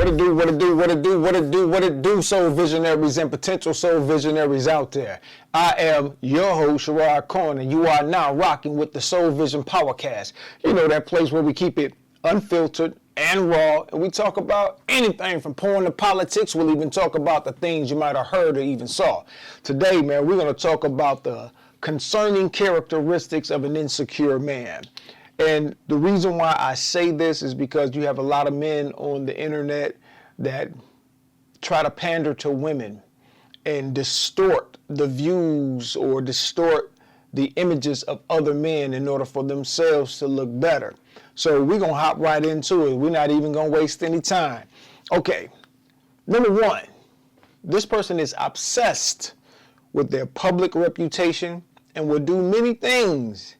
What it do, what it do, what it do, what it do, what it do, soul visionaries and potential soul visionaries out there. I am your host, Sherrod Corn, and you are now rocking with the Soul Vision Powercast. You know, that place where we keep it unfiltered and raw, and we talk about anything from porn to politics. We'll even talk about the things you might have heard or even saw. Today, man, we're going to talk about the concerning characteristics of an insecure man. And the reason why I say this is because you have a lot of men on the internet that try to pander to women and distort the views or distort the images of other men in order for themselves to look better. So we're going to hop right into it. We're not even going to waste any time. Okay, number one, this person is obsessed with their public reputation and will do many things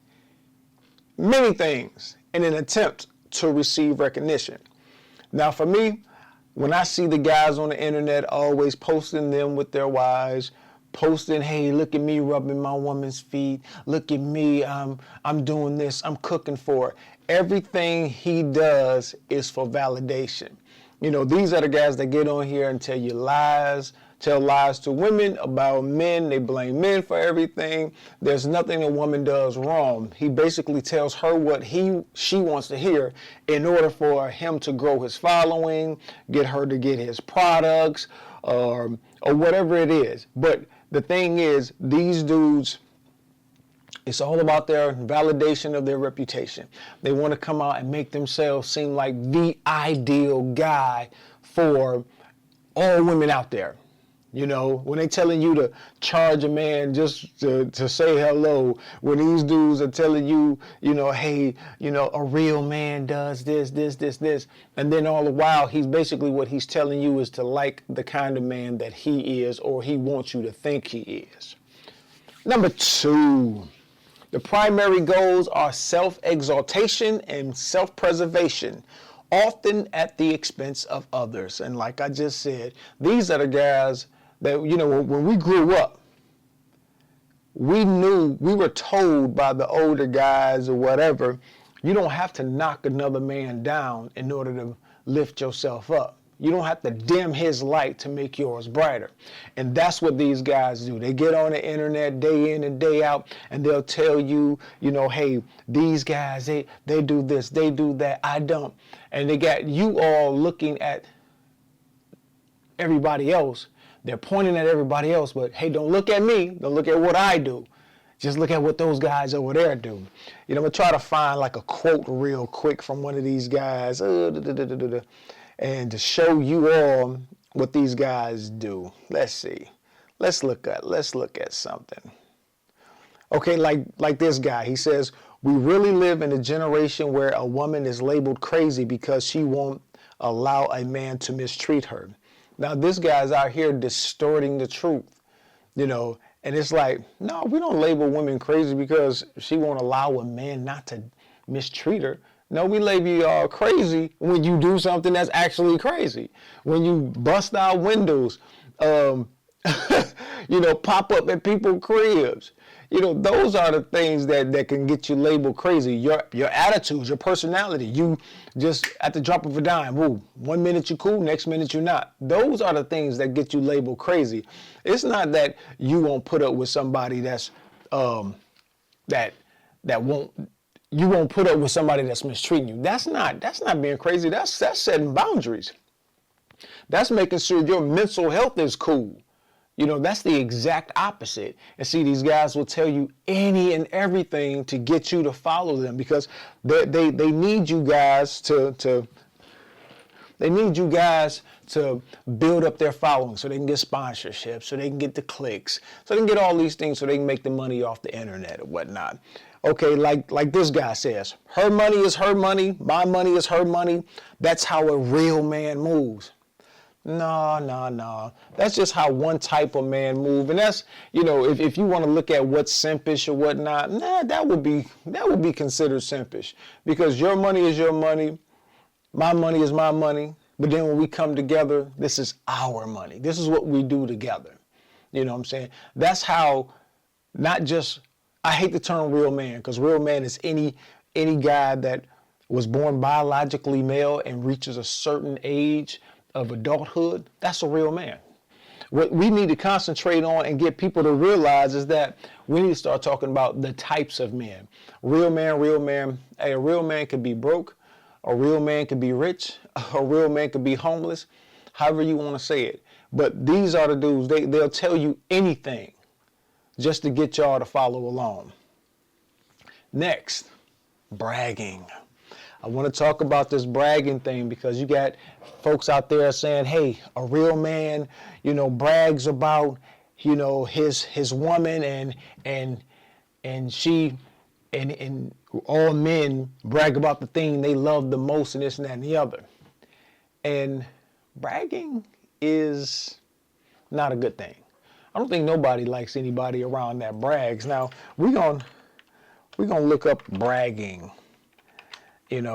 in an attempt to receive recognition. Now for me, when I see the guys on the internet always posting them with their wives, posting, hey, look at me rubbing my woman's feet, look at me, I'm doing this, I'm cooking for her. Everything he does is for validation. You know, these are the guys that get on here and tell you lies, tell lies to women about men. They blame men for everything. There's nothing a woman does wrong. He basically tells her what she wants to hear in order for him to grow his following, get her to get his products, or whatever it is. But the thing is, these dudes, it's all about their validation of their reputation. They want to come out and make themselves seem like the ideal guy for all women out there. You know, when they telling you to charge a man just to say hello, when these dudes are telling you, you know, hey, you know, a real man does this, and then all the while, he's basically what he's telling you is to like the kind of man that he is, or he wants you to think he is. Number two, the primary goals are self-exaltation and self-preservation, often at the expense of others. And like I just said, these are the guys that, you know, when we grew up, we were told by the older guys or whatever, you don't have to knock another man down in order to lift yourself up. You don't have to dim his light to make yours brighter. And that's what these guys do. They get on the internet day in and day out, and they'll tell you, you know, hey, these guys, they do this, they do that, I don't. And they got you all looking at everybody else. They're pointing at everybody else, but hey, don't look at me. Don't look at what I do. Just look at what those guys over there do. You know, I'm going to try to find like a quote real quick from one of these guys. And to show you all what these guys do. Let's see. Let's look at something. Okay, like this guy. He says, we really live in a generation where a woman is labeled crazy because she won't allow a man to mistreat her. Now, this guy's out here distorting the truth, you know, and it's like, no, we don't label women crazy because she won't allow a man not to mistreat her. No, we label you crazy when you do something that's actually crazy. When you bust out windows, you know, pop up at people's cribs. You know, those are the things that can get you labeled crazy. Your attitudes, your personality, you just at the drop of a dime, woo, 1 minute you're cool, next minute you're not. Those are the things that get you labeled crazy. It's not that you won't put up with somebody that's you won't put up with somebody that's mistreating you. That's not being crazy. That's setting boundaries. That's making sure your mental health is cool. You know, that's the exact opposite. And see, these guys will tell you any and everything to get you to follow them because they need you guys to build up their following so they can get sponsorships, so they can get the clicks, so they can get all these things so they can make the money off the internet or whatnot. Okay, like this guy says, her money is her money, my money is her money. That's how a real man moves. No. That's just how one type of man move. And that's, you know, if you want to look at what's simpish or whatnot, that would be considered simpish. Because your money is your money, my money is my money. But then when we come together, this is our money. This is what we do together. You know what I'm saying? That's how, not just, I hate the term real man, because real man is any guy that was born biologically male and reaches a certain age of adulthood, that's a real man. What we need to concentrate on and get people to realize is that we need to start talking about the types of men. Real man, real man. Hey, a real man could be broke. A real man could be rich. A real man could be homeless. However you want to say it. But these are the dudes. They'll tell you anything just to get y'all to follow along. Next, bragging. I want to talk about this bragging thing because you got folks out there saying, hey, a real man, brags about, his woman and she and all men brag about the thing they love the most and this and that and the other. And bragging is not a good thing. I don't think nobody likes anybody around that brags. Now, we're gonna look up bragging, and I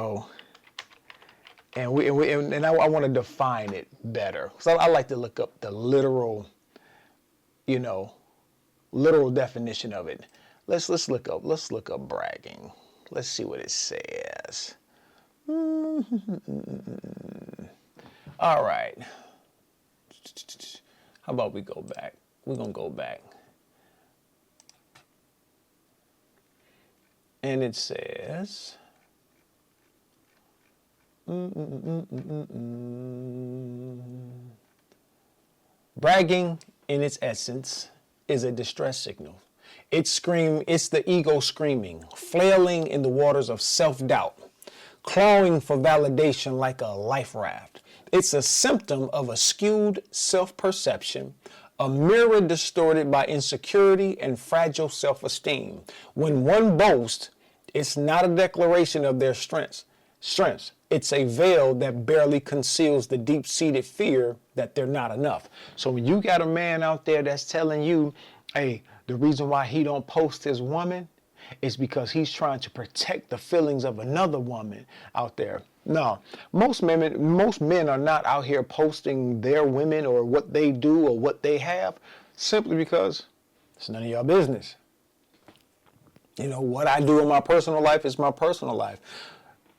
want to define it better. So I like to look up the literal definition of it. Let's look up bragging. Let's see what it says. All right. How about we go back? We're going to go back. And it says, bragging in its essence is a distress signal. It's the ego screaming, flailing in the waters of self-doubt, clawing for validation like a life raft. It's a symptom of a skewed self-perception, a mirror distorted by insecurity and fragile self-esteem. When one boasts, it's not a declaration of their strengths. It's a veil that barely conceals the deep-seated fear that they're not enough. So when you got a man out there that's telling you, hey, the reason why he don't post his woman is because he's trying to protect the feelings of another woman out there. No, most men are not out here posting their women or what they do or what they have simply because it's none of your business. What I do in my personal life is my personal life.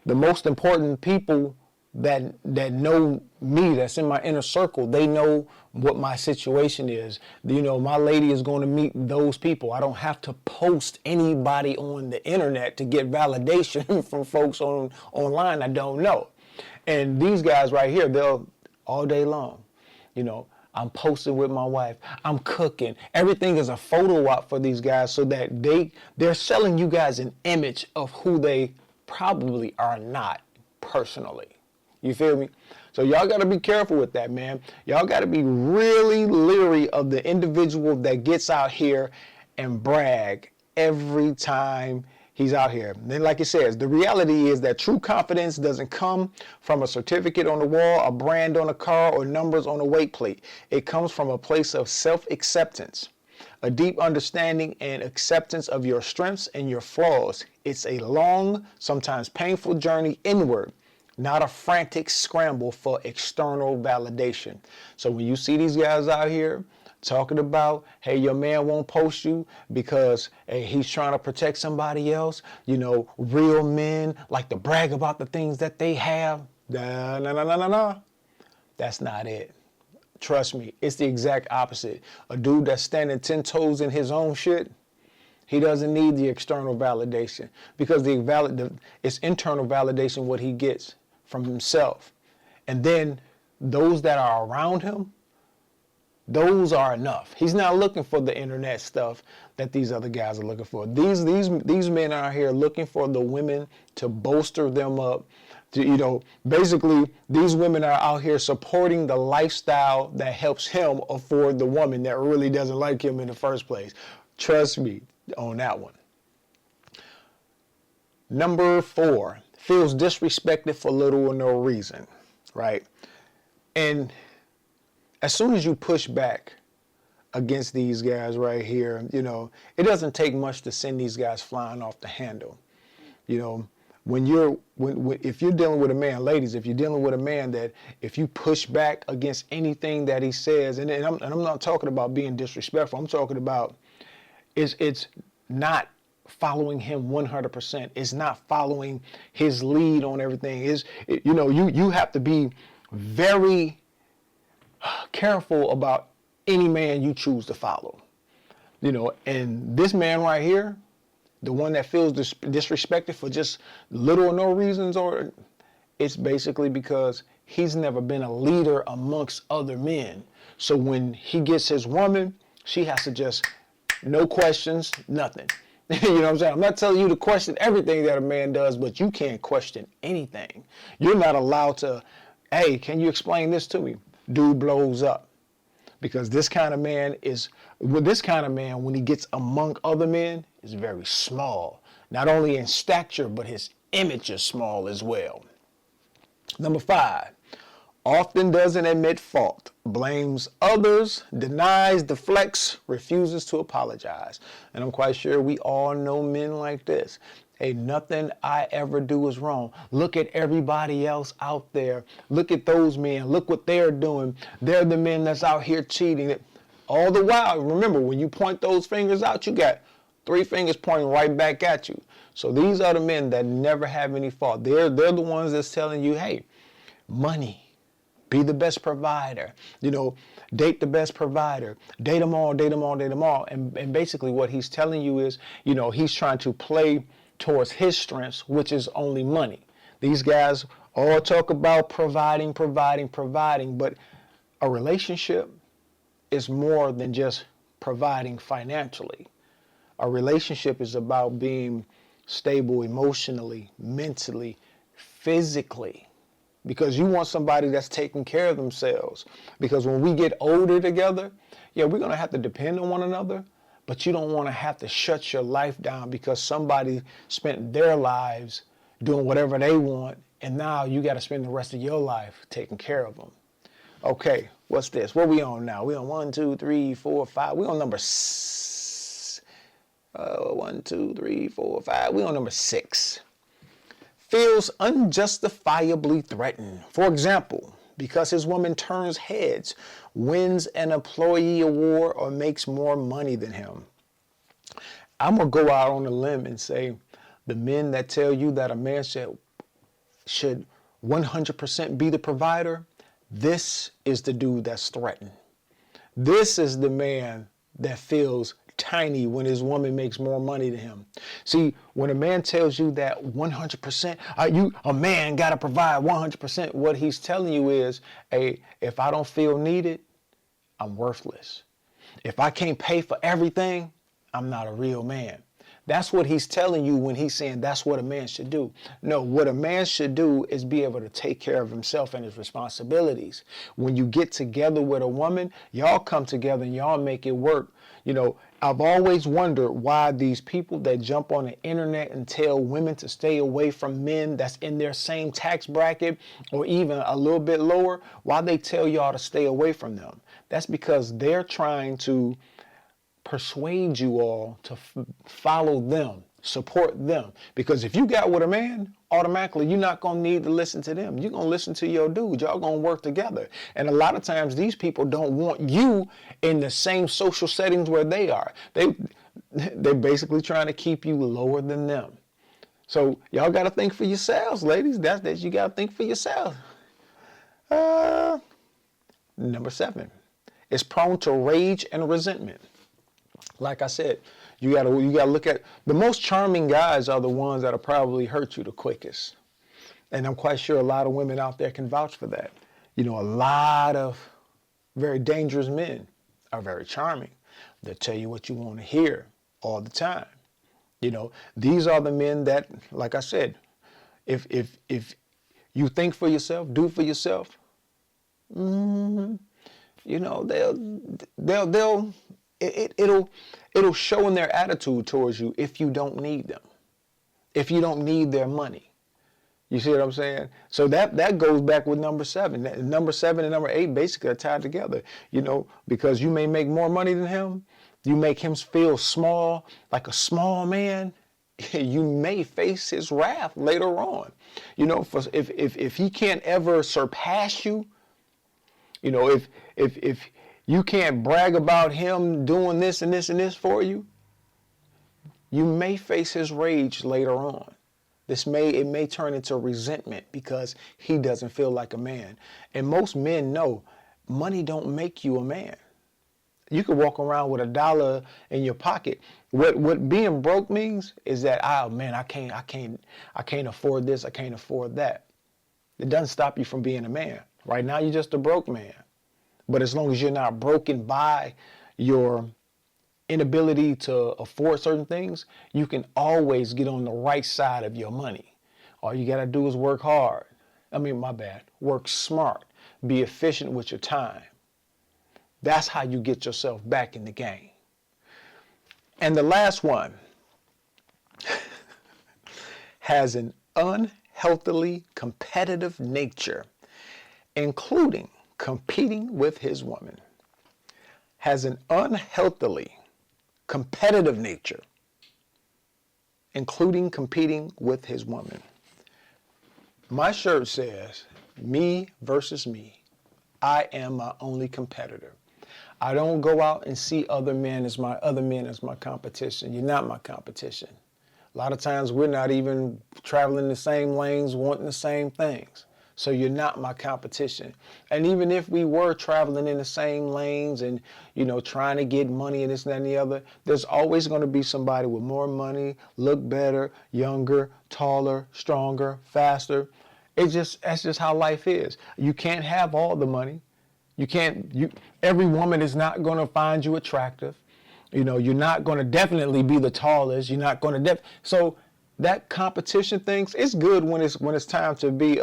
The most important people that know me, that's in my inner circle, they know what my situation is. My lady is going to meet those people. I don't have to post anybody on the internet to get validation from folks online I don't know. And these guys right here, they'll all day long, I'm posting with my wife. I'm cooking. Everything is a photo op for these guys so that they're selling you guys an image of who they probably are not personally. You feel me? So y'all got to be careful with that, man. Y'all got to be really leery of the individual that gets out here and brag every time he's out here. And then, like it says, the reality is that true confidence doesn't come from a certificate on the wall, a brand on a car, or numbers on a weight plate. It comes from a place of self-acceptance, a deep understanding and acceptance of your strengths and your flaws. It's a long, sometimes painful journey inward, not a frantic scramble for external validation. So when you see these guys out here talking about, hey, your man won't post you because hey, he's trying to protect somebody else, real men like to brag about the things that they have. No. That's not it. Trust me, it's the exact opposite. A dude that's standing 10 toes in his own shit, he doesn't need the external validation because it's internal validation what he gets from himself. And then those that are around him, those are enough. He's not looking for the internet stuff that these other guys are looking for. These men are here looking for the women to bolster them up. Basically, these women are out here supporting the lifestyle that helps him afford the woman that really doesn't like him in the first place. Trust me on that one. Number 4, feels disrespected for little or no reason, right? And as soon as you push back against these guys right here, it doesn't take much to send these guys flying off the handle. If you're dealing with a man, ladies, if you're dealing with a man that if you push back against anything that he says, and I'm not talking about being disrespectful, I'm talking about it's not following him 100%. It's not following his lead on everything. You have to be very careful about any man you choose to follow. And this man right here, the one that feels disrespected for just little or no reasons, or it's basically because he's never been a leader amongst other men. So when he gets his woman, she has to just, no questions, nothing. You know what I'm saying? I'm not telling you to question everything that a man does, but you can't question anything. You're not allowed to, hey, can you explain this to me? Dude blows up. Because this kind of man, when he gets among other men, is very small. Not only in stature, but his image is small as well. Number 5, often doesn't admit fault, blames others, denies, deflects, refuses to apologize. And I'm quite sure we all know men like this. Hey, nothing I ever do is wrong. Look at everybody else out there. Look at those men. Look what they're doing. They're the men that's out here cheating. All the while, remember, when you point those fingers out, you got 3 fingers pointing right back at you. So these are the men that never have any fault. They're the ones that's telling you, hey, money, be the best provider, date the best provider, date them all, date them all, date them all. And basically what he's telling you is, he's trying to play towards his strengths, which is only money. These guys all talk about providing, but a relationship is more than just providing financially. A relationship is about being stable emotionally, mentally, physically, because you want somebody that's taking care of themselves. Because when we get older together, we're going to have to depend on one another, but you don't want to have to shut your life down because somebody spent their lives doing whatever they want, and now you got to spend the rest of your life taking care of them. Okay, what's this? What we on now? We on 1, 2, 3, 4, 5. We on number 1, 2, 3, 4, 5. We on number 6. Feels unjustifiably threatened. For example, because his woman turns heads, wins an employee award, or makes more money than him. I'm going to go out on a limb and say the men that tell you that a man should 100% be the provider, this is the dude that's threatened. This is the man that feels tiny when his woman makes more money than him. See, when a man tells you that 100%, a man got to provide 100%, what he's telling you is, hey, if I don't feel needed, I'm worthless. If I can't pay for everything, I'm not a real man. That's what he's telling you when he's saying that's what a man should do. No, what a man should do is be able to take care of himself and his responsibilities. When you get together with a woman, y'all come together and y'all make it work. I've always wondered why these people that jump on the internet and tell women to stay away from men that's in their same tax bracket or even a little bit lower, why they tell y'all to stay away from them. That's because they're trying to persuade you all to follow them, support them. Because if you got with a man, automatically you're not going to need to listen to them. You're going to listen to your dude. Y'all going to work together. And a lot of times these people don't want you in the same social settings where they are. They're basically trying to keep you lower than them. So y'all got to think for yourselves, ladies. That's you got to think for yourselves. Number 7 is prone to rage and resentment. Like I said, you gotta look at the most charming guys are the ones that'll probably hurt you the quickest. And I'm quite sure a lot of women out there can vouch for that. A lot of very dangerous men are very charming. They'll tell you what you want to hear all the time. These are the men that, like I said, if you think for yourself, do for yourself, it'll show in their attitude towards you if you don't need them, if you don't need their money. You see what I'm saying? So that goes back with number 7. Number 7 and number 8 basically are tied together, because you may make more money than him. You make him feel small, like a small man. You may face his wrath later on. If he can't ever surpass you, if you can't brag about him doing this and this and this for you, you may face his rage later on. It may turn into resentment because he doesn't feel like a man. And most men know money don't make you a man. You could walk around with $1 in your pocket. What being broke means is that, oh man, I can't afford this, I can't afford that. It doesn't stop you from being a man. Right now you're just a broke man. But as long as you're not broken by your inability to afford certain things, you can always get on the right side of your money. All you gotta do is work hard. Work smart. Be efficient with your time. That's how you get yourself back in the game. And the last one has an unhealthily competitive nature, including competing with his woman. Has an unhealthily competitive nature, including competing with his woman. My shirt says, me versus me. I am my only competitor. I don't go out and see other men as my competition. You're not my competition. A lot of times we're not even traveling the same lanes, wanting the same things. So you're not my competition. And even if we were traveling in the same lanes and, trying to get money and this and that and the other, there's always going to be somebody with more money, look better, younger, taller, stronger, faster. That's just how life is. You can't have all the money. Every woman is not going to find you attractive. You're not going to definitely be the tallest. You're not going to so that competition things, it's good when it's time to be,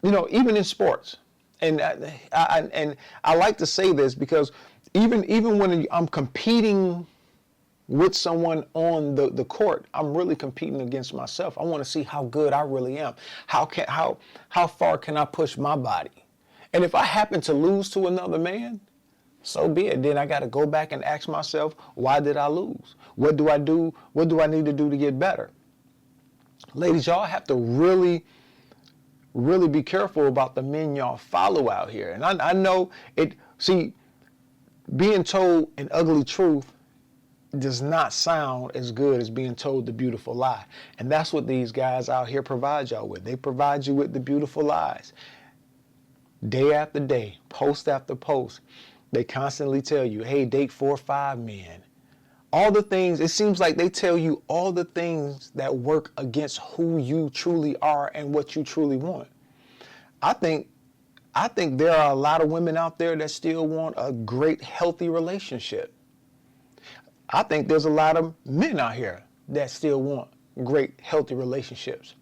even in sports. And I like to say this because even when I'm competing with someone on the court, I'm really competing against myself. I want to see how good I really am. How far can I push my body? And if I happen to lose to another man, so be it. Then I got to go back and ask myself, why did I lose? What do I do? What do I need to do to get better? Ladies, y'all have to really, really be careful about the men y'all follow out here. And I know being told an ugly truth does not sound as good as being told the beautiful lie. And that's what these guys out here provide y'all with. They provide you with the beautiful lies. Day after day, post after post, they constantly tell you, hey, date 4 or 5 men. All the things, it seems like they tell you all the things that work against who you truly are and what you truly want. I think there are a lot of women out there that still want a great, healthy relationship. I think there's a lot of men out here that still want great, healthy relationships.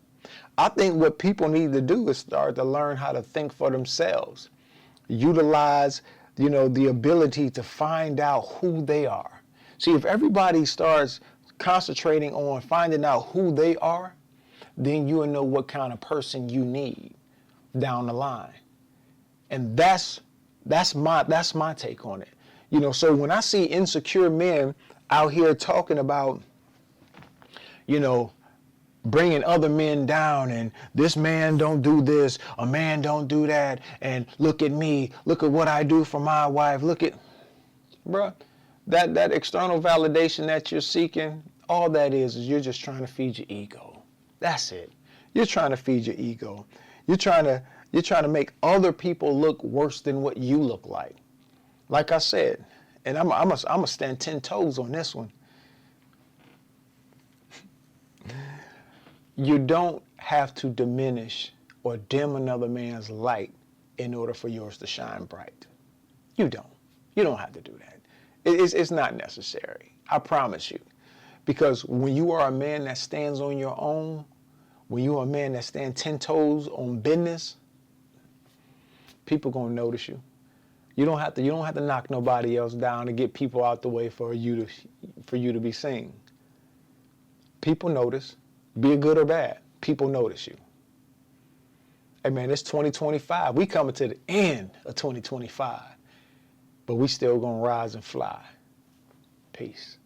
I think what people need to do is start to learn how to think for themselves. Utilize, the ability to find out who they are. See, if everybody starts concentrating on finding out who they are, then you'll know what kind of person you need down the line. And that's my take on it. So when I see insecure men out here talking about, bringing other men down and this man don't do this, a man don't do that, and look at me, look at what I do for my wife, bruh, that external validation that you're seeking, all that is you're just trying to feed your ego. That's it. You're trying to feed your ego. You're trying to make other people look worse than what you look like. Like I said, and I'm gonna stand 10 toes on this one. You don't have to diminish or dim another man's light in order for yours to shine bright. You don't. You don't have to do that. It's not necessary. I promise you. Because when you are a man that stands on your own, when you are a man that stands 10 toes on business, people gonna notice you. You don't have to knock nobody else down to get people out the way for you to be seen. People notice. Be it good or bad, people notice you. Hey man, it's 2025. We coming to the end of 2025, but we still gonna rise and fly. Peace.